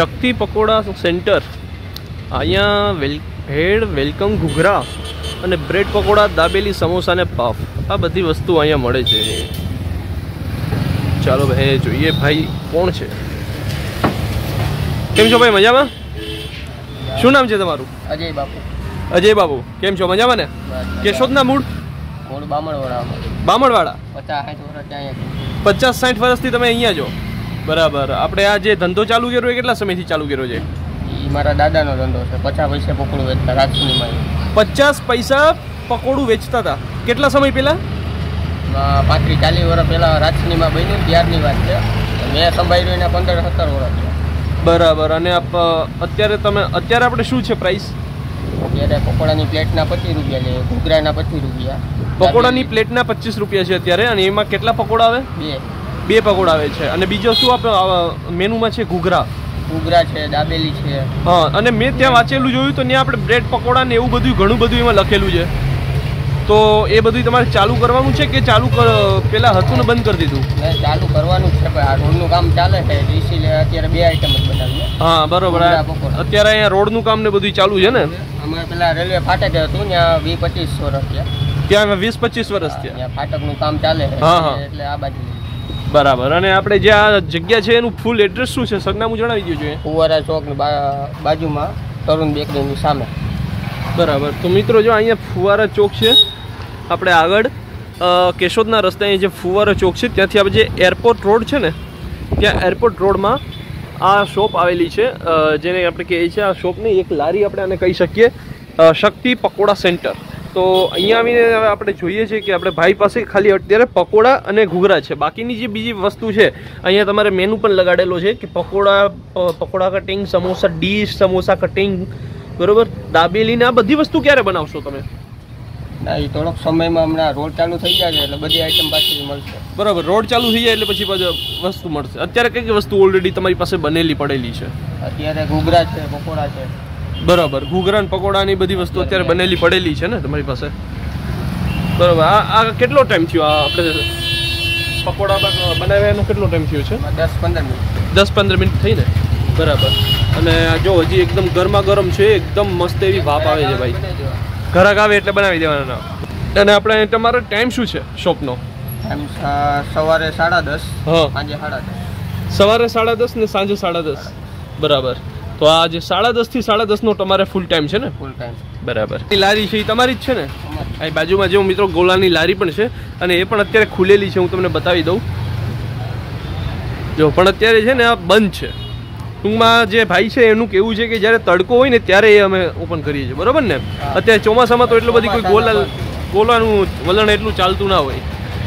શક્તિ pakoda centre. અહીંયા ભેળ, welcome ઘૂઘરા અને bread pakoda, dabeli, samosa અને પાવ, આ બધી વસ્તુ અહીંયા મળે છે. ચાલો ભાઈ જોઈએ ભાઈ કોણ છે. કેમ છો ભાઈ, મજામાં? શું નામ છે તમારું? અજય બાપુ. અજય બાબુ, કેમ છો, મજામાં ને? કેશોદના મૂળ? બામણવાડા. 50-60 વર્ષથી તમે અહીંયા છો? બરાબર. આપણે આ જે ધંધો ચાલુ કર્યો એ કેટલા સમયથી ચાલુ કર્યો છે? મારા દાદાનો ધંધો છે. 50 પૈસા પકોડું વેચતા રાજકોટમાં. 50 પૈસા પકોડું વેચતા હતા. કેટલા સમય પહેલા? 35-40 વર્ષ પહેલા રાજકોટમાં બન્યું, ત્યારની વાત છે. મેં સંભાળ્યું એના 15-17 વર્ષ. બરાબર. અને અત્યારે આપણે શું છે પ્રાઇસ? અત્યારે પકોડાની પ્લેટના 25 રૂપિયા લે, ઘૂઘરાના 25 રૂપિયા. પકોડાની પ્લેટના 25 રૂપિયા છે અત્યારે. અને એમાં કેટલા પકોડા આવે? બે પકોડા આવે છે. અને બીજો શું આપણે મેનુમાં છે? ઘૂઘરા છે, દાબેલી છે. હા. અને મેં ત્યાં વાંચેલું જોયું તો ત્યાં આપણે બ્રેડ પકોડા ને એવું બધું ઘણું બધું એમાં લખેલું છે. તો એ બધું તમારે ચાલુ કરવાનું છે કે પેલા હતું ને બંધ કરી દીધું? ચાલુ કરવાનું છે. આ રોડનું કામ ચાલે છે. અત્યારે 2 આઈટમ જ બનાવીએ. હા બરોબર. અત્યારે અહીંયા રોડનું કામ ને બધું ચાલુ છે ને? અમે પેલા રેલવે ફાટક હતું ત્યાં 20-25 વર્ષ થયા. ત્યાં 20-25 વર્ષ થયા. ફાટકનું કામ ચાલે છે એટલે આ બાજુ. બરાબર. અને આપણે જે આ જગ્યા છે એનું ફૂલ એડ્રેસ શું છે? સરનામું જણાવી દો જોઈએ. ફુવારા ચોકની બાજુમાં તરુણ બેકરીની સામે. બરાબર. તો મિત્રો જો અહીંયા ફુવારા ચોક છે. આપણે આગળ કેશોદના રસ્તે જે ફુવારા ચોક છે ત્યાંથી આપણે જે એરપોર્ટ રોડ છે ને ત્યાં એરપોર્ટ રોડમાં આ શોપ આવેલી છે, જેને આપણે કહીએ છીએ આ શોપની એક લારી આપણે આને કહી શકીએ, શક્તિ પકોડા સેન્ટર. તો અહીંયા આવીને આપણે જોઈએ છીએ કે આપણે ભાઈ પાસે ખાલી અત્યારે પકોડા અને ઘૂઘરા છે. બાકીની જે બીજી વસ્તુ છે અહીંયા તમારે મેનુ પણ લગાડેલો છે કે pakoda cutting, samosa dish, samosa cutting, બરોબર, દાબેલીને આ બધી વસ્તુ ક્યારે બનાવશો તમે? ના, એ થોડોક સમયમાં હમણાં રોડ ચાલુ થઈ જાય એટલે બધી આઈટમ પાછી મળશે. બરાબર. રોડ ચાલુ થઈ જાય એટલે પછી વસ્તુ મળશે. અત્યારે કઈ વસ્તુ ઓલરેડી તમારી પાસે બનેલી પડેલી છે? અત્યારે ઘૂઘરા છે, પકોડા છે. બરાબર. ઘૂઘરા ને પકોડા ની બધી વસ્તુ અત્યારે બનેલી પડેલી છે ને તમારી પાસે? બરાબર. આ કેટલો ટાઈમ થયો આપણે પકોડા બનાવ્યાનો? કેટલો ટાઈમ થયો છે? 10-15 મિનિટ. 10-15 મિનિટ થઈ ને? બરાબર. અને જો હજી એકદમ ગરમા ગરમ છે, એકદમ મસ્ત એવી ભાપ આવે છે ભાઈ. ઘરાક આવે એટલે બનાવી દેવાના. અને આપણે તમારો ટાઈમ શું છે શોપનો? સવારે 10:30. હા. સાંજે 10:30. સવારે 10:30 ને સાંજે 10:30. બરાબર. તો આ જે 10:30 થી 10:30 નો તમારે ફૂલ ટાઈમ છે ને? Full time. બરાબર. એ લારી છે એ તમારી જ છે ને? અહીં બાજુમાં જે મિત્રો ગોલાની લારી પણ છે અને એ પણ અત્યારે ખુલેલી છે, હું તમને બતાવી દઉં. જો પણ અત્યારે છે ને આ બંધ છે. ટૂંકમાં જે ભાઈ છે એનું કેવું છે કે જ્યારે તડકો હોય ને ત્યારે એ અમે ઓપન કરીએ છીએ, બરાબર ને? અત્યારે ચોમાસામાં તો એટલું બધી કોઈ ગોલાનું વલણ એટલું ચાલતું ના હોય.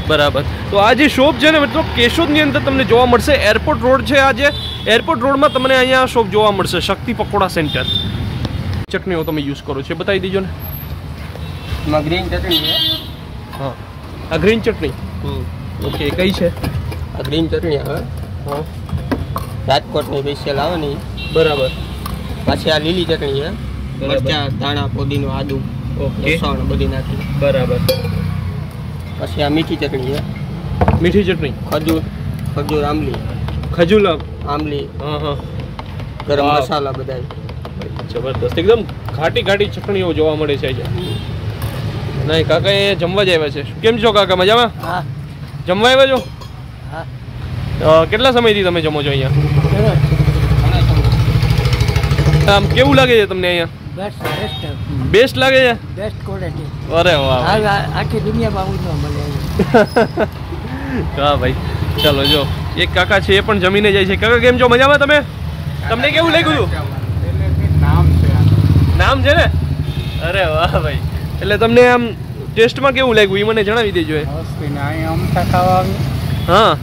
બરાબર. તો આ જે શોપ છે ને મતલબ કેશોદની અંદર તમને જોવા મળશે. એરપોર્ટ રોડ છે આ જે એરપોર્ટ રોડમાં તમને અહીંયા શોપ જોવા મળશે, શક્તિ પકોડા સેન્ટર. ચટણીઓ તમે યુઝ કરો છો બતાવી દીજો ને. એમાં ગ્રીન ચટણી છે. હા, આ ગ્રીન ચટણી. ઓકે, કઈ છે આ ગ્રીન ચટણી? આવે હા, રાજકોટની સ્પેશિયલ આવે ને. બરાબર. પાછી આ લીલી ચટણી છે, મરચાં, ધાણા, પુદીનો, આદુ, લસણ બધી નાખી. બરાબર. પછી આ મીઠી ચટણી છે. મીઠી ચટણી, ખજૂર આંબલી. ખજૂર આંબલી. હા હા. ગરમ મસાલા બધા. જબરદસ્ત. એકદમ ઘાટી ચટણીઓ જોવા મળે છે અહીંયા. નહીં કાકા એ જમવા જ આવ્યા છે. કેમ છો કાકા, મજામાં? હા. જમવા આવ્યા છો? હા. કેટલા સમયથી તમે જમો છો અહીંયા? આમ કેવું લાગે છે તમને અહીંયા? બેસ્ટ લાગે છે? Best quality. અરે વાહ, આખી દુનિયામાં આવું ન મળે. હા ભાઈ. ચાલો જો એક કાકા છે એ પણ જમીને જાય છે. કાકા કેમ છો, મજામાં તમે? તમને કેવું લાગ્યું? નામ છે ને? અરે વાહ ભાઈ. એટલે તમને આમ ટેસ્ટમાં કેવું લાગ્યું એ મને જણાવી દેજો. હા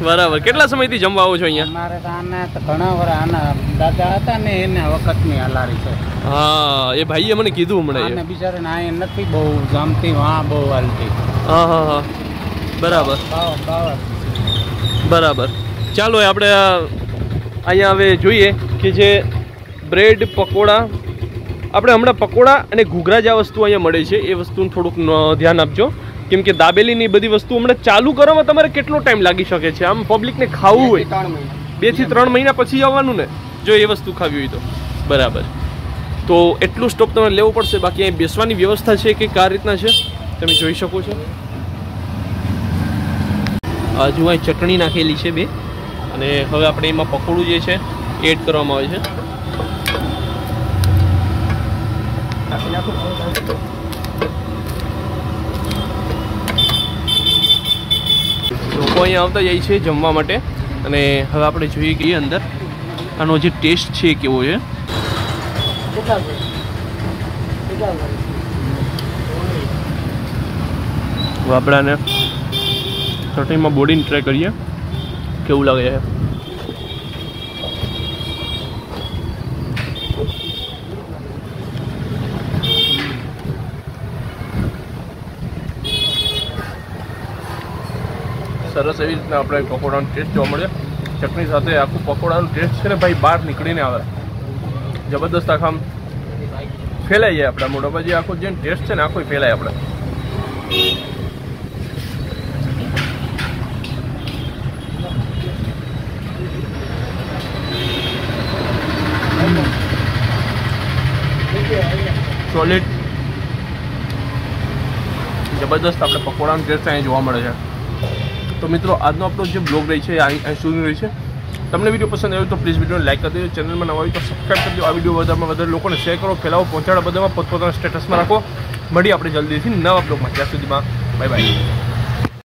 બરાબર. કેટલા સમયથી જમવા આવો છો અહીંયા? અમારે તો આના તો ઘણા વર્ષ આના દાદા હતા ને એના વખતની હલારી છે. હા, એ ભાઈએ મને કીધું હમણાં. અને બિચારાને આ નથી બહુ જમતી, હા બહુ હાલતી. હા હા હા. બરાબર બરાબર. ચાલો આપણે અહીંયા હવે જોઈએ કે જે બ્રેડ પકોડા, આપણે હમણાં પકોડા અને ઘૂઘરા જે વસ્તુ અહીંયા મળે છે એ વસ્તુનું થોડુંક ધ્યાન આપજો, કેમ કે દાબેલીની બધી વસ્તુ હમણાં ચાલુ કરવામાં તમારે કેટલો ટાઈમ લાગી શકે છે? આમ પબ્લિકને ખાવું હોય 2 થી 3 મહિના પછી આવવાનું ને? જો એ વસ્તુ ખાવી હોય તો બરાબર. તો એટલું સ્ટોપ તમારે લેવું પડશે. બાકી અહીં બેસવાની વ્યવસ્થા છે કે આ રીતના છે તમે જોઈ શકો છો. હજુ અહીં ચટણી નાખેલી છે 2 અને હવે આપણે એમાં પકોડું જે છે એડ કરવામાં આવે છે. લોકો અહીંયા આવતા જાય છે જમવા માટે અને હવે આપણે જોઈએ કે અંદર આનો જે ટેસ્ટ છે કેવો છે. આપણે આને ચટણીમાં બોડીને ટ્રાય કરીએ કેવું લાગે છે. સરસ એવી રીતના આપણે પકોડાનો ટેસ્ટ જોવા મળે. ચટણી સાથે આખું પકોડાનો ટેસ્ટ છે ને ભાઈ બહાર નીકળીને આવે. જબરદસ્ત આખા ફેલાઈ જાય આપણા મોઢામાં. જે આખો જે ટેસ્ટ છે ને આખો ફેલાય આપણે. સોલિડ જબરદસ્ત આપણે પકોડાનો ટેસ્ટ અહીં જોવા મળે છે. તો મિત્રો આજનો આપણો જે બ્લોગ રહી છે અહીં સુધી રહી છે. તમને વિડીયો પસંદ આવ્યો તો પ્લીઝ વિડીયોને લાઈક કરી દેજો. ચેનલમાં નવા હોય તો સબસ્ક્રાઈબ કરી દો. આ વિડીયો વધારેમાં વધારે લોકોને શેર કરો, ફેલાવો, પહોંચાડો, બધામાં પોતપોતાના સ્ટેટસમાં રાખો. મળીએ આપણે જલ્દીથી નવા બ્લોગમાં. ત્યાં સુધીમાં બાય બાય.